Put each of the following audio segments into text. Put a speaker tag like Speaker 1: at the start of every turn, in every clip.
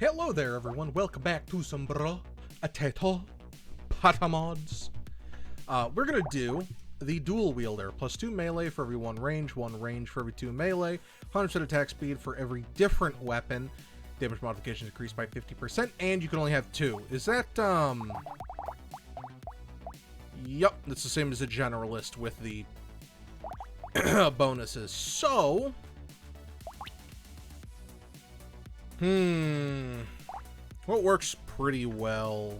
Speaker 1: Hello there, everyone. Welcome back to some Brotato Patamods. We're gonna do the dual wielder, plus 2 melee for every 1 range for every 2 melee, 100% attack speed for every different weapon, damage modifications increased by 50%, and you can only have 2. Is that, Yep, it's the same as a Generalist with the bonuses. So, what works pretty well?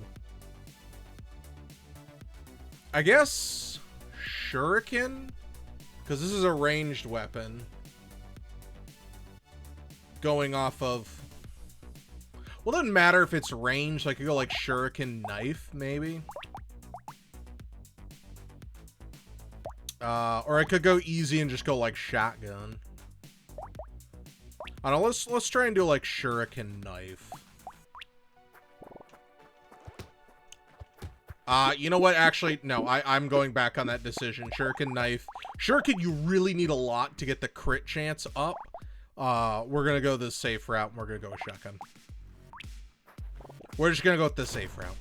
Speaker 1: I guess Shuriken? Because this is a ranged weapon. Going off of... Well, it doesn't matter if it's ranged. I could go like Shuriken Knife, maybe. Or I could go easy and just go like Shotgun. I don't know, let's try and do like Shuriken Knife. You know what? Actually, no, I'm going back on that decision. Shuriken Knife. Shuriken, you really need a lot to get the crit chance up. We're gonna go the safe route, and we're gonna go with Shotgun. We're just gonna go with the safe route.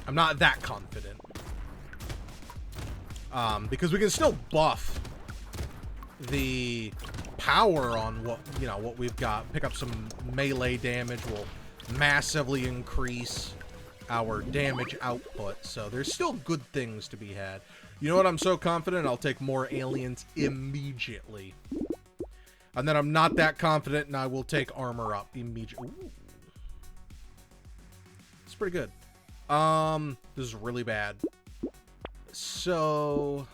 Speaker 1: I'm not that confident. Because we can still buff the power on what we've got. Pick up some melee damage will massively increase our damage output, so there's still good things to be had. You know what? I'm so confident I'll take more aliens immediately. And then I'm not that confident and I will take armor up immediately. Ooh. It's pretty good. This is really bad. So,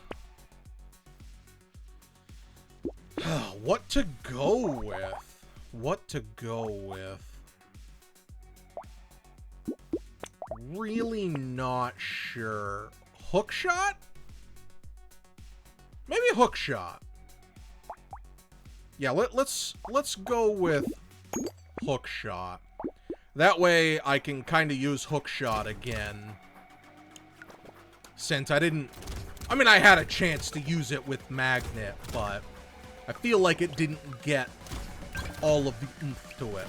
Speaker 1: what to go with? What to go with? Really not sure. Hookshot? Maybe hookshot. Yeah, let's go with hookshot. That way I can kind of use hookshot again. Since I didn't... I mean, I had a chance to use it with magnet, but I feel like it didn't get all of the oomph to it.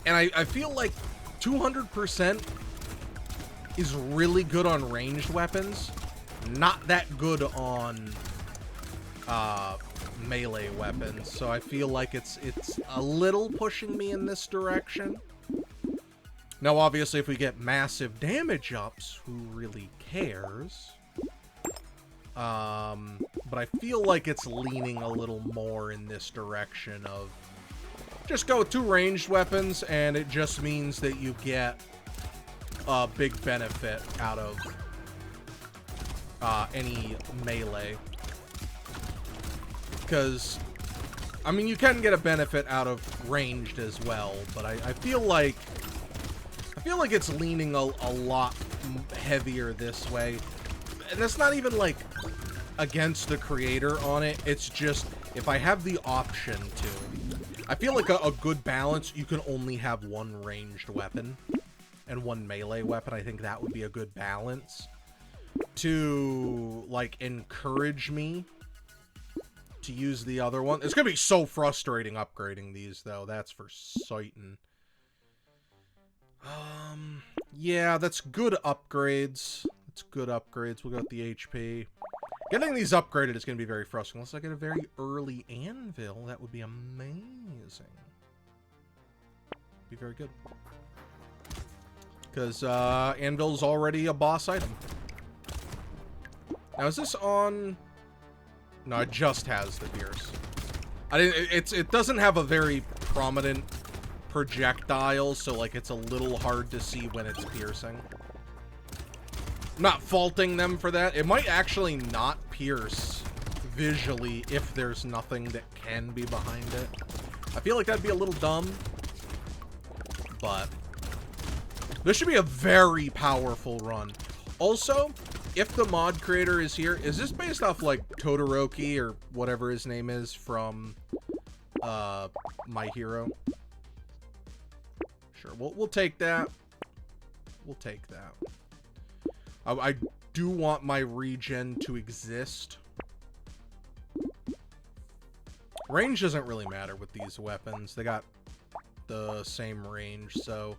Speaker 1: And I feel like 200% is really good on ranged weapons. Not that good on melee weapons. So I feel like it's a little pushing me in this direction. Now, obviously, if we get massive damage ups, who really cares? But I feel like it's leaning a little more in this direction of just go with 2 ranged weapons, and it just means that you get a big benefit out of any melee. Because, I mean, you can get a benefit out of ranged as well, but I feel like it's leaning a lot heavier this way. And that's not even, like, against the creator on it. It's just, if I have the option to. I feel like a good balance, you can only have 1 ranged weapon and 1 melee weapon. I think that would be a good balance to, like, encourage me to use the other one. It's gonna be so frustrating upgrading these, though. That's for certain. Yeah, that's good upgrades. That's good upgrades. We'll go with the HP. Getting these upgraded is going to be very frustrating. Unless I get a very early anvil, that would be amazing. Be very good. Because anvil's already a boss item. Now, is this on... No, it just has the pierce. It doesn't have a very prominent projectile, so like it's a little hard to see when it's piercing. I'm not faulting them for that. It might actually not pierce visually if there's nothing that can be behind it. I feel like that'd be a little dumb, but this should be a very powerful run. Also, if the mod creator is here, is this based off like Todoroki or whatever his name is from My Hero? Sure, we'll take that. We'll take that. I do want my regen to exist. Range doesn't really matter with these weapons. They got the same range, so...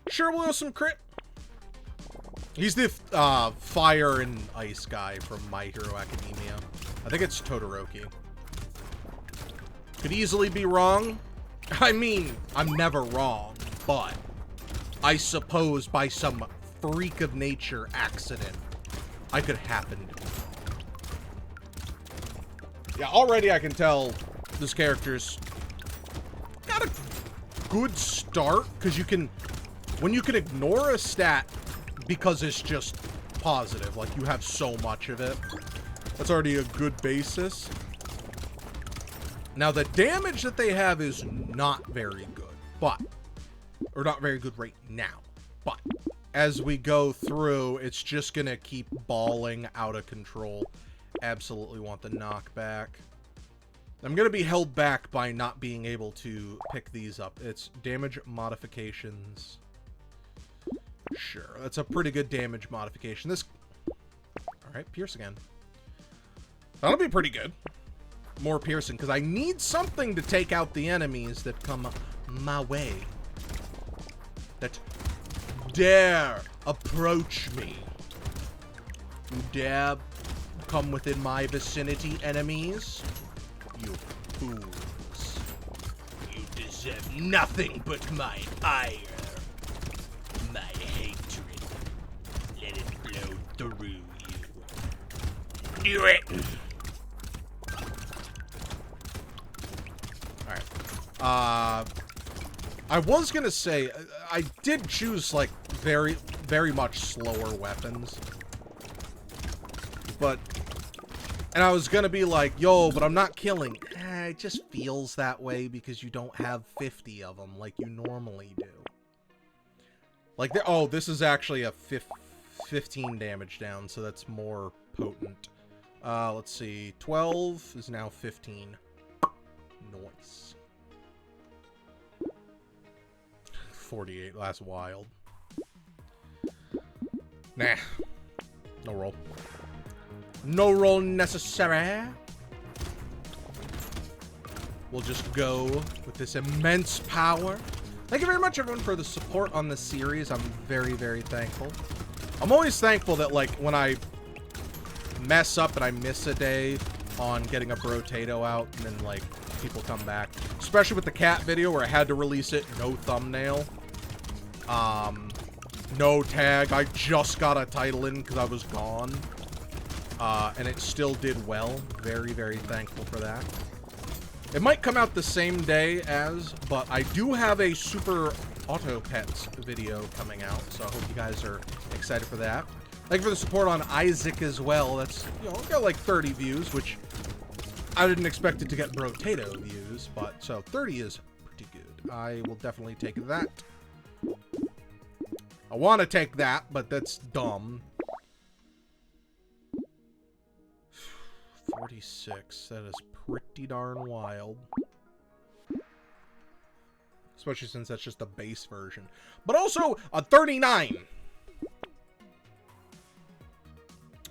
Speaker 1: Sure, we'll do some crit. He's the fire and ice guy from My Hero Academia. I think it's Todoroki. Could easily be wrong. I mean, I'm never wrong, but I suppose by some freak of nature accident, I could happen to be wrong. Yeah, already I can tell this character's got a good start, because you can, when you can ignore a stat because it's just positive, like you have so much of it, that's already a good basis. Now, the damage that they have is not very good, but, or not very good right now, but as we go through, it's just gonna keep balling out of control. Absolutely want the knockback. I'm gonna be held back by not being able to pick these up. It's damage modifications. Sure, that's a pretty good damage modification. This, all right, pierce again. That'll be pretty good. More piercing, because I need something to take out the enemies that come my way. That dare approach me. You dare come within my vicinity, enemies? You fools. You deserve nothing but my ire. My hatred. Let it flow through you. Do it! I was gonna say, I did choose, like, very, very much slower weapons. But, and I was gonna be like, yo, but I'm not killing. It just feels that way because you don't have 50 of them like you normally do. Like, oh, this is actually a 15 damage down, so that's more potent. Let's see, 12 is now 15. Nice. 48, that's wild. Nah. No roll. No roll necessary. We'll just go with this immense power. Thank you very much, everyone, for the support on this series. I'm very, very thankful. I'm always thankful that, like, when I mess up and I miss a day on getting a Brotato out, and then, like, people come back. Especially with the cat video where I had to release it, no thumbnail. No tag. I just got a title in because I was gone. And it still did well. Very, very thankful for that. It might come out the same day as, but I do have a Super Auto Pets video coming out, so I hope you guys are excited for that. Thank you for the support on Isaac as well. That's, you know, got like 30 views, which I didn't expect it to get Brotato views, but so 30 is pretty good. I will definitely take that. I want to take that, but that's dumb. 46. That is pretty darn wild. Especially since that's just the base version. But also a 39.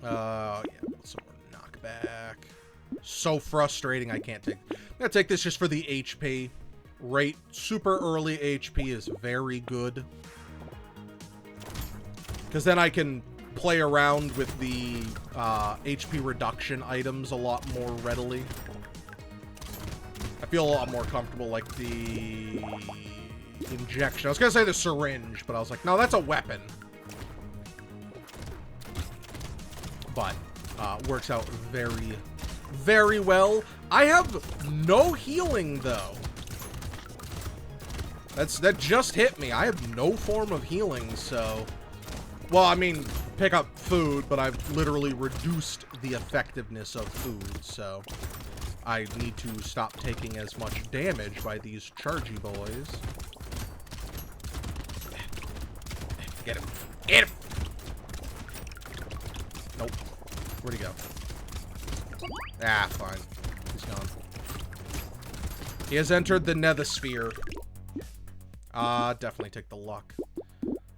Speaker 1: Yeah, some more knockback. So frustrating, I can't take. I'm gonna take this just for the HP. Rate super early HP is very good. Because then I can play around with the HP reduction items a lot more readily. I feel a lot more comfortable, like the injection. I was gonna say the syringe, but I was like, no, that's a weapon. But works out very, very well. I have no healing though. That just hit me. I have no form of healing, so. Well, I mean, pick up food, but I've literally reduced the effectiveness of food, so I need to stop taking as much damage by these chargy boys. Get him. Get him! Nope. Where'd he go? Ah, fine. He's gone. He has entered the nethersphere. Definitely take the luck.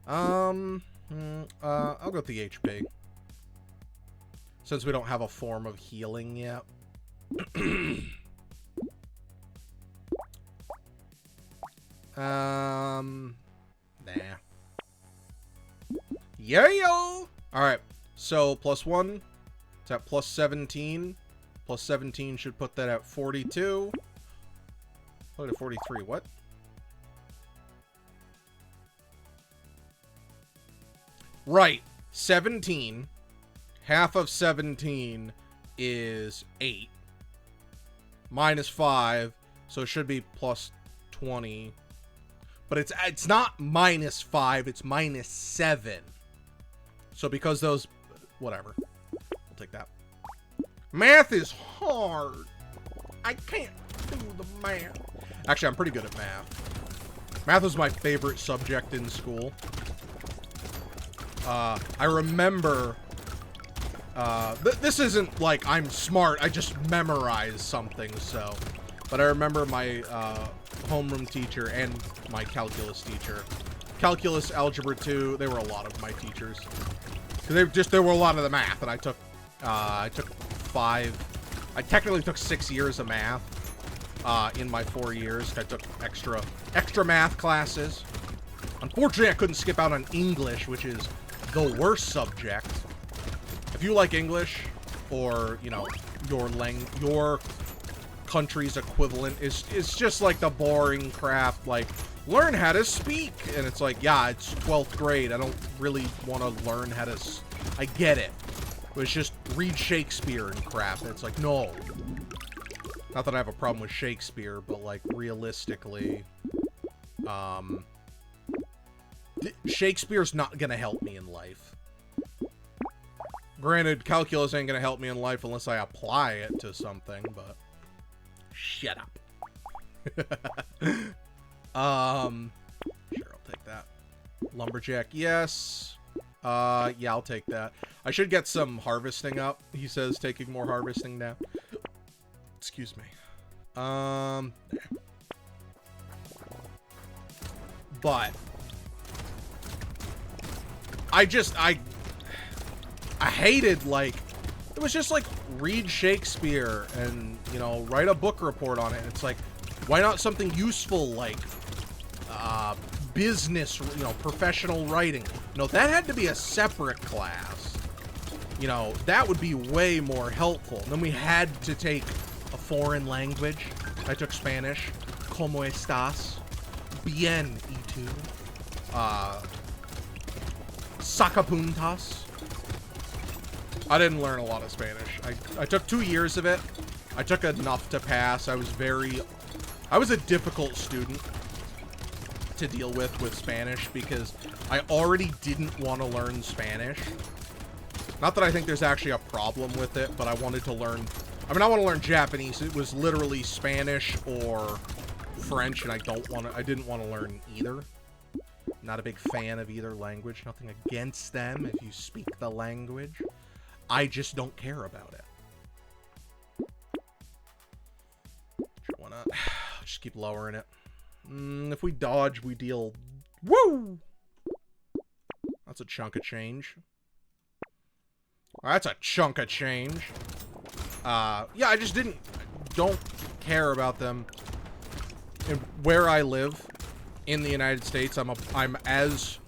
Speaker 1: I'll go with the HP. Since we don't have a form of healing yet. Nah. Yeah, yo! Alright, so +1. It's at +17. +17 should put that at 42. Look at 43. What? Right. 17. Half of 17 is 8. -5. So it should be +20. But it's not -5. It's -7. So because those... Whatever. We'll take that. Math is hard. I can't do the math. Actually, I'm pretty good at math. Math was my favorite subject in school. I remember... this isn't like I'm smart. I just memorized something, so... But I remember my homeroom teacher and my calculus teacher. Calculus, Algebra 2, they were a lot of my teachers. Because there were a lot of the math, and I took 5... I technically took 6 years of math in my 4 years. I took extra math classes. Unfortunately, I couldn't skip out on English, which is the worst subject. If you like English, or, you know, your country's equivalent is just like the boring crap, like, learn how to speak. And it's like, yeah, it's 12th grade. I don't really want to learn how to... I get it. But it's just read Shakespeare and crap. And it's like, no. Not that I have a problem with Shakespeare, but, like, realistically, Shakespeare's not gonna help me in life. Granted, calculus ain't gonna help me in life unless I apply it to something, but... Shut up. Sure, I'll take that. Lumberjack, yes. Yeah, I'll take that. I should get some harvesting up. He says taking more harvesting now. Excuse me. But I hated, like, it was just like read Shakespeare and, you know, write a book report on it. And it's like, why not something useful like business, you know, professional writing? No, that had to be a separate class. You know, that would be way more helpful. And then we had to take a foreign language. I took Spanish. ¿Cómo estás? Bien, ¿y tú? Sacapuntas. I didn't learn a lot of Spanish. I took 2 years of it. I took enough to pass. I was a difficult student to deal with Spanish because I already didn't want to learn Spanish. Not that I think there's actually a problem with it, but I wanted to learn... I mean, I want to learn Japanese. It was literally Spanish or French, and I didn't want to learn either. Not a big fan of either language. Nothing against them if you speak the language. I just don't care about it. Sure, why not? Just keep lowering it. If we dodge, we deal... Woo! That's a chunk of change. That's a chunk of change. Yeah, I just don't care about them. And where I live in the United States, I'm as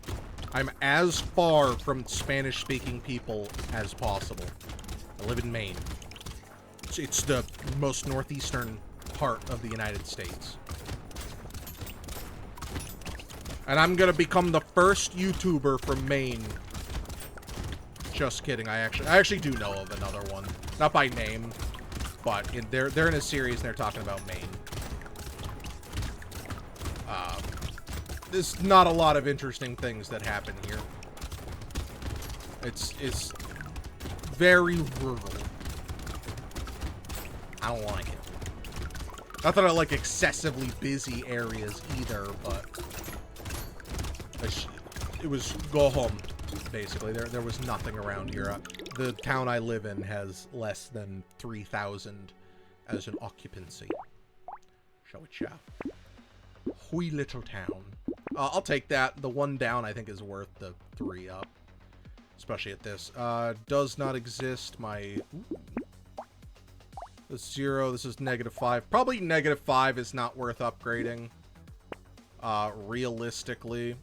Speaker 1: far from Spanish-speaking people as possible. I live in Maine. It's the most northeastern part of the United States. And I'm gonna become the first YouTuber from Maine. Just kidding. I actually do know of another one. Not by name, but they're in a series and they're talking about Maine. There's not a lot of interesting things that happen here. It's very rural. I don't like it. Not that I like excessively busy areas either, but it was go home, basically. There was nothing around here. The town I live in has less than 3,000 as an occupancy. Shall we chow? Wee little town. I'll take that. The 1 down, I think, is worth the 3 up. Especially at this. Does not exist. My... This 0. This is -5. Probably -5 is not worth upgrading. realistically.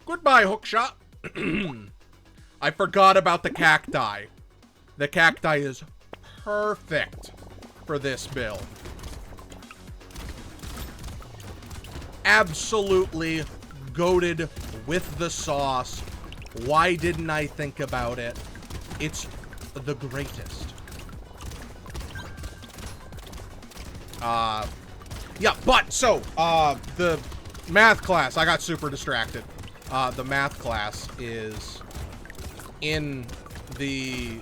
Speaker 1: Goodbye, hookshot. I forgot about the cacti. The cacti is perfect for this build. Absolutely goated with the sauce. Why didn't I think about it? It's the greatest. Yeah, but, so, the math class, I got super distracted. The math class is in the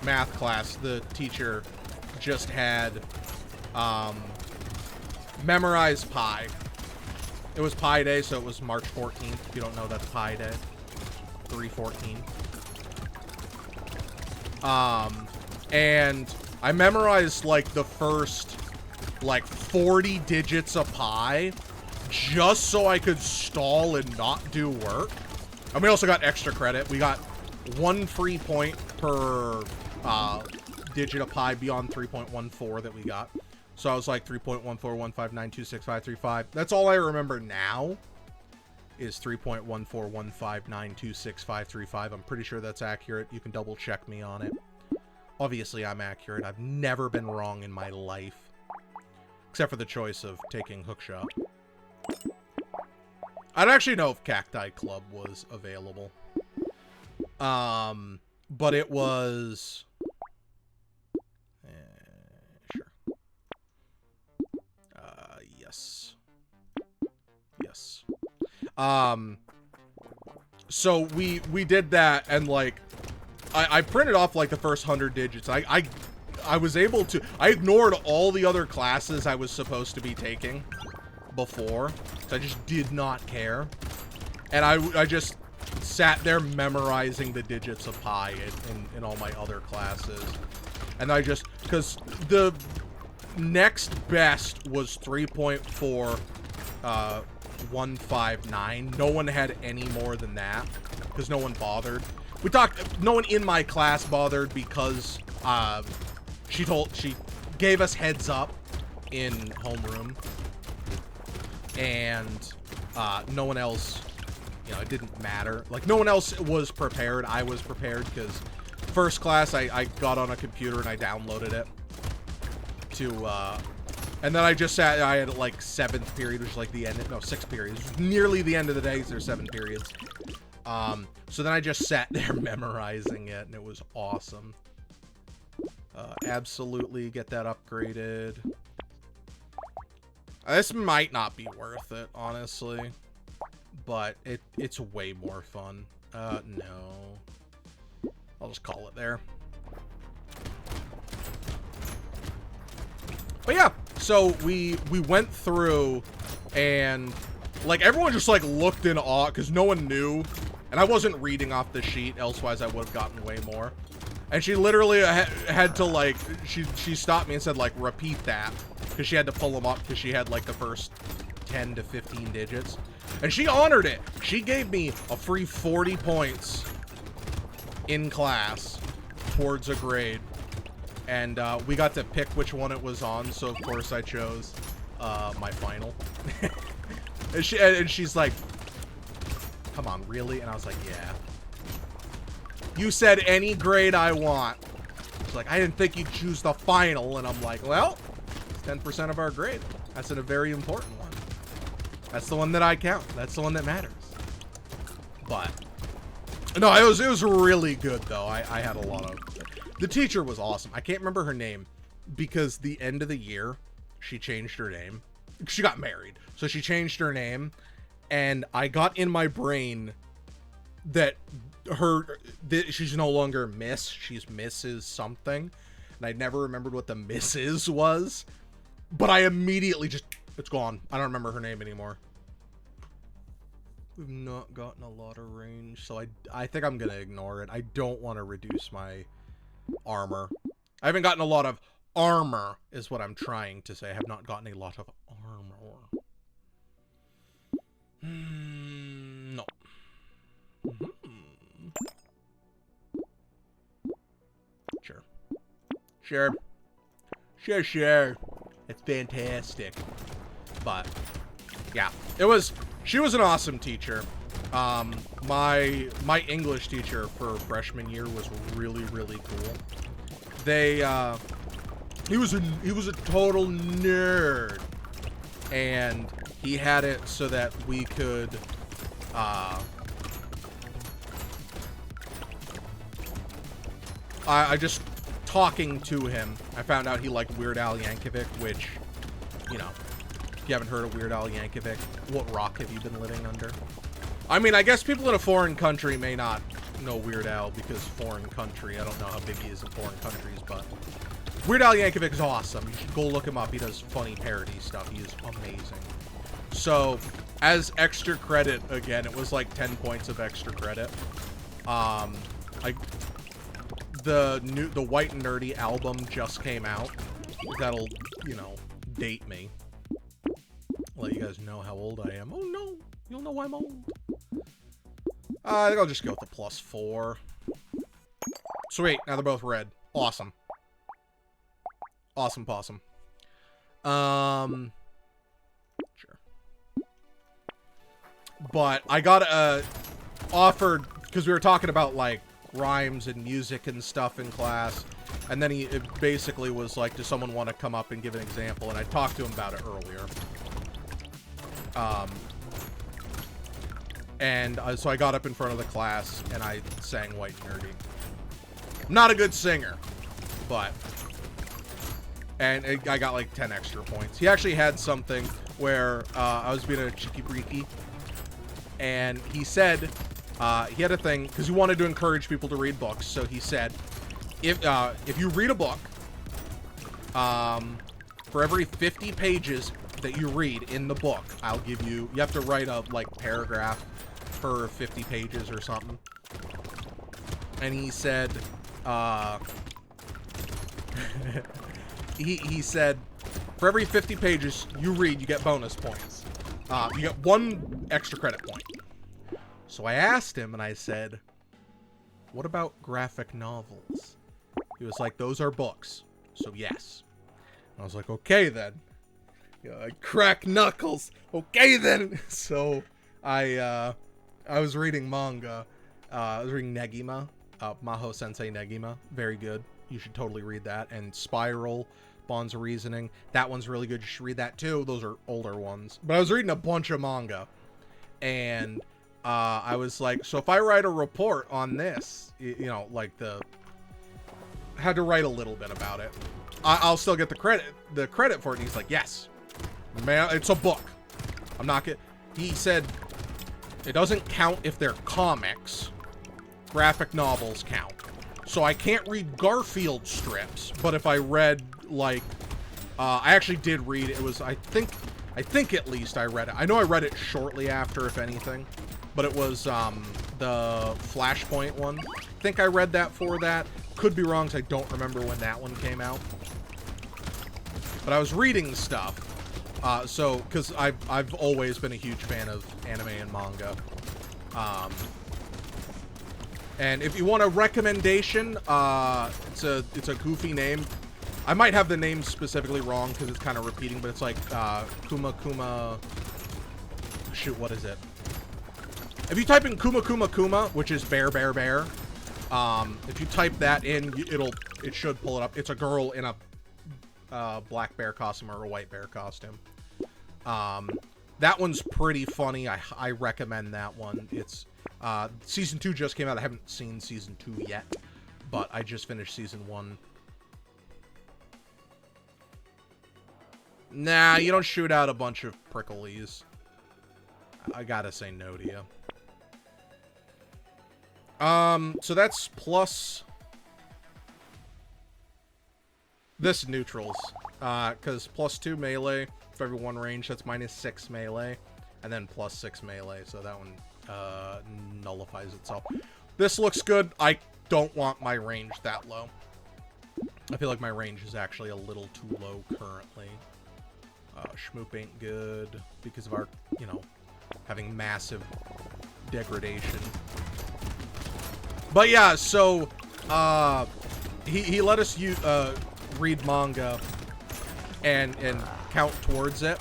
Speaker 1: math class, the teacher just had, memorize pi. It was Pi Day, so it was March 14th. If you don't know, that's Pi Day. 3/14. And I memorized, like, the first, like, 40 digits of pi just so I could stall and not do work. And we also got extra credit. We got 1 free point per digit of pi beyond 3.14 that we got. So I was like 3.14159265535. That's all I remember now is 3.14159265535. I'm pretty sure that's accurate. You can double check me on it. Obviously, I'm accurate. I've never been wrong in my life. Except for the choice of taking hookshot. I don't actually know if Cacti Club was available. But it was... sure. Yes. Yes. So we did that, and like, I printed off like the first 100 digits. I was able to, I ignored all the other classes I was supposed to be taking before, so I just did not care. And I just sat there memorizing the digits of pi in all my other classes. And I just, because the next best was 3.4159. No one had any more than that, because no one bothered. No one in my class bothered because she gave us heads up in homeroom, and no one else, you know, it didn't matter. Like, no one else was prepared. I was prepared because first class I got on a computer and I downloaded it to, and then I just sat, I had like 7th period, which is like the end, no, 6th period. It was nearly the end of the day, so there's 7 periods. So then I just sat there memorizing it, and it was awesome. Absolutely get that upgraded. This might not be worth it, honestly, but it's way more fun. No. I'll just call it there. But yeah, so we went through, and like everyone just like looked in awe because no one knew, and I wasn't reading off the sheet, elsewise I would have gotten way more. And she literally had to like, she stopped me and said like, repeat that, because she had to pull them up because she had like the first 10 to 15 digits, and she honored it. She gave me a free 40 points in class towards a grade. And we got to pick which one it was on, so of course I chose my final. and she's like, come on, really? And I was like, yeah. You said any grade I want. She's like, I didn't think you'd choose the final. And I'm like, well, it's 10% of our grade. That's a very important one. That's the one that I count. That's the one that matters. But, no, it was really good, though. I had a lot of... The teacher was awesome. I can't remember her name because the end of the year, she changed her name. She got married, so she changed her name, and I got in my brain that she's no longer Miss, she's Mrs. something, and I never remembered what the Mrs. was, but I immediately just, it's gone. I don't remember her name anymore. We've not gotten a lot of range, so I think I'm gonna ignore it. I don't want to reduce my armor. I haven't gotten a lot of armor, is what I'm trying to say. I have not gotten a lot of armor. No. Sure. Sure. It's fantastic. But, yeah. She was an awesome teacher. My English teacher for freshman year was really, really cool. He was a total nerd. And he had it so that we could, I just talking to him, I found out he liked Weird Al Yankovic, which, you know, if you haven't heard of Weird Al Yankovic, what rock have you been living under? I mean, I guess people in a foreign country may not know Weird Al because foreign country, I don't know how big he is in foreign countries, but Weird Al Yankovic is awesome. You should go look him up. He does funny parody stuff. He is amazing. So, as extra credit, again, it was like 10 points of extra credit. The White and Nerdy album just came out. That'll, you know, date me. Let you guys know how old I am. Oh no, you'll know I'm old. I think I'll just go with the +4. Sweet, now they're both red. Awesome. Awesome possum. Sure. But I got offered, because we were talking about like rhymes and music and stuff in class, and then it basically was like, does someone want to come up and give an example? And I talked to him about it earlier. So I got up in front of the class and I sang White and Nerdy. I'm not a good singer, but... And I got like 10 extra points. He actually had something where I was being a cheeky breaky, and he said he had a thing because he wanted to encourage people to read books. So he said, if you read a book, for every 50 pages that you read in the book, I'll give you. You have to write a like paragraph per 50 pages or something. And he said, he said, for every 50 pages you read, you get bonus points. You get 1 extra credit point. So I asked him, and I said, what about graphic novels? He was like, those are books. So yes. And I was like, okay then. I crack knuckles. Okay then. So I was reading manga. I was reading Negima. Maho Sensei Negima. Very good. You should totally read that. And Spiral, Bonds of Reasoning. That one's really good. You should read that too. Those are older ones. But I was reading a bunch of manga. And I was like, so if I write a report on this, you know, like I had to write a little bit about it. I'll still get the credit for it. And he's like, yes. Man, it's a book. I'm not getting... He said, it doesn't count if they're comics. Graphic novels count. So I can't read Garfield strips, but if I read, like, I actually did read it. It was, I think at least I read it. I know I read it shortly after, if anything, but it was, the Flashpoint one. I think I read that for that. Could be wrong, because I don't remember when that one came out. But I was reading stuff, because I've always been a huge fan of anime and manga. And if you want a recommendation, it's a goofy name. I might have the name specifically wrong because it's kind of repeating, but it's like Kuma Kuma. Shoot, what is it? If you type in Kuma Kuma Kuma, which is bear bear bear, if you type that in, it should pull it up. It's a girl in a black bear costume or a white bear costume. That one's pretty funny. I recommend that one. It's season 2 just came out. I haven't seen season 2 yet, but I just finished season 1. Nah, you don't shoot out a bunch of pricklies. I gotta say no to you. So that's plus this neutrals, because +2 melee for every 1 range, that's -6 melee, and then +6 melee, so that one nullifies itself. This looks good. I don't want my range that low. I feel like my range is actually a little too low currently. Schmoop ain't good because of our, you know, having massive degradation. But yeah, so he let us use read manga and count towards it.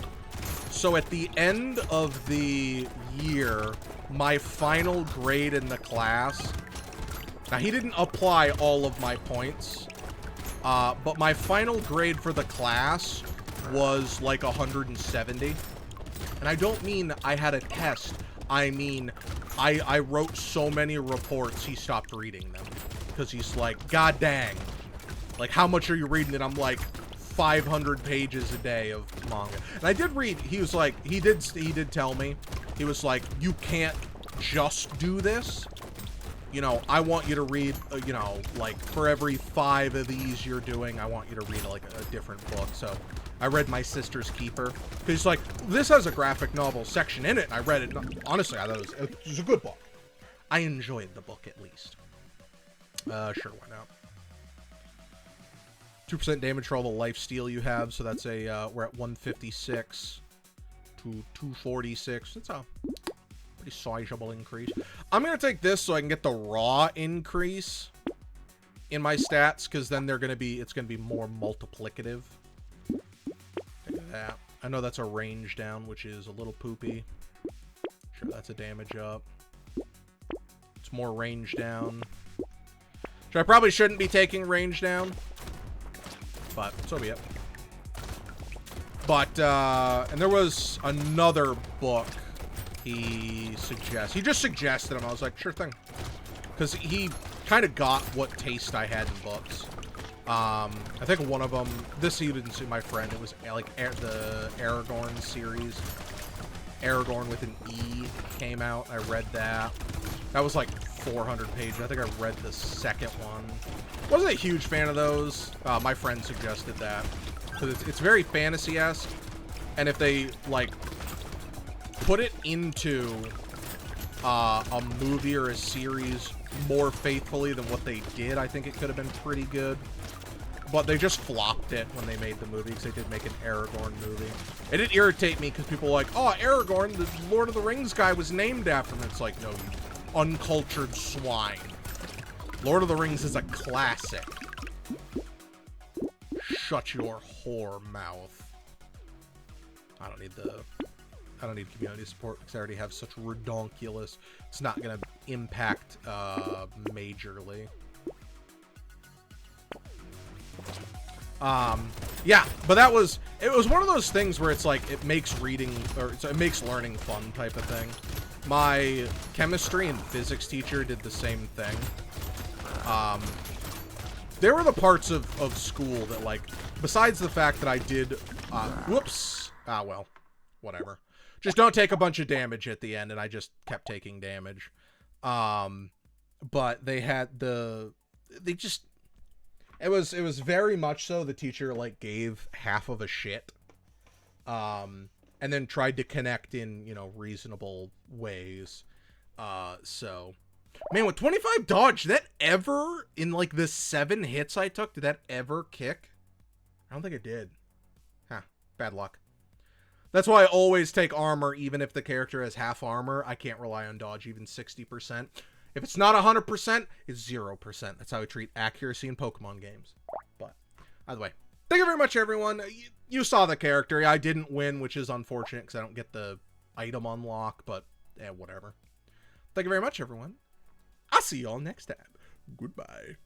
Speaker 1: So at the end of the year, my final grade in the class, now he didn't apply all of my points, but my final grade for the class was like 170. And I don't mean I had a test. I mean, I wrote so many reports, he stopped reading them. Because he's like, God dang. Like, how much are you reading? And I'm like, 500 pages a day of manga. And I did read, he was like, he did tell me, he was like, you can't just do this. You know, I want you to read, you know, like, for every 5 of these you're doing, I want you to read, like, a different book. So I read My Sister's Keeper. He's like, this has a graphic novel section in it. And I read it. And honestly, I thought it was a good book. I enjoyed the book, at least. Sure, why not? 2% damage for all the life steal you have. So that's a, we're at 156 to 246. That's a pretty sizable increase. I'm going to take this so I can get the raw increase in my stats, because then they're going to be, it's going to be more multiplicative. Take that. I know that's a range down, which is a little poopy. Sure, that's a damage up. It's more range down. So I probably shouldn't be taking range down, but so be it. But, and there was another book he just suggested him. I was like, sure thing. Because he kind of got what taste I had in books. I think one of them, this he didn't see, my friend, it was like the Aragorn series. Aragorn with an E came out. I read that. That was like 400 pages. I think I read the second one. Wasn't a huge fan of those. My friend suggested that. Because it's very fantasy-esque. And if they, like, put it into a movie or a series more faithfully than what they did, I think it could have been pretty good. But they just flopped it when they made the movie, because they did make an Aragorn movie. It did irritate me, because people were like, oh, Aragorn, the Lord of the Rings guy, was named after him. It's like, no, you uncultured swine. Lord of the Rings is a classic. Shut your whore mouth. I don't need community support, because I already have such redonkulous. It's not going to impact majorly. Yeah, but it was one of those things where it's like, it makes reading, or it makes learning fun type of thing. My chemistry and physics teacher did the same thing. There were the parts of school that, like, besides the fact that I did, whoops, well, whatever. Just don't take a bunch of damage at the end, and I just kept taking damage. But they had it was very much so the teacher, like, gave half of a shit. And then tried to connect in, you know, reasonable ways. So, man, with 25 dodge, did that ever, in, like, the 7 hits I took, did that ever kick? I don't think it did. Huh, bad luck. That's why I always take armor, even if the character has half armor. I can't rely on dodge, even 60%. If it's not 100%, it's 0%. That's how I treat accuracy in Pokemon games. But, either way, thank you very much, everyone. You saw the character. I didn't win, which is unfortunate, because I don't get the item unlock, but, whatever. Thank you very much, everyone. I'll see you all next time. Goodbye.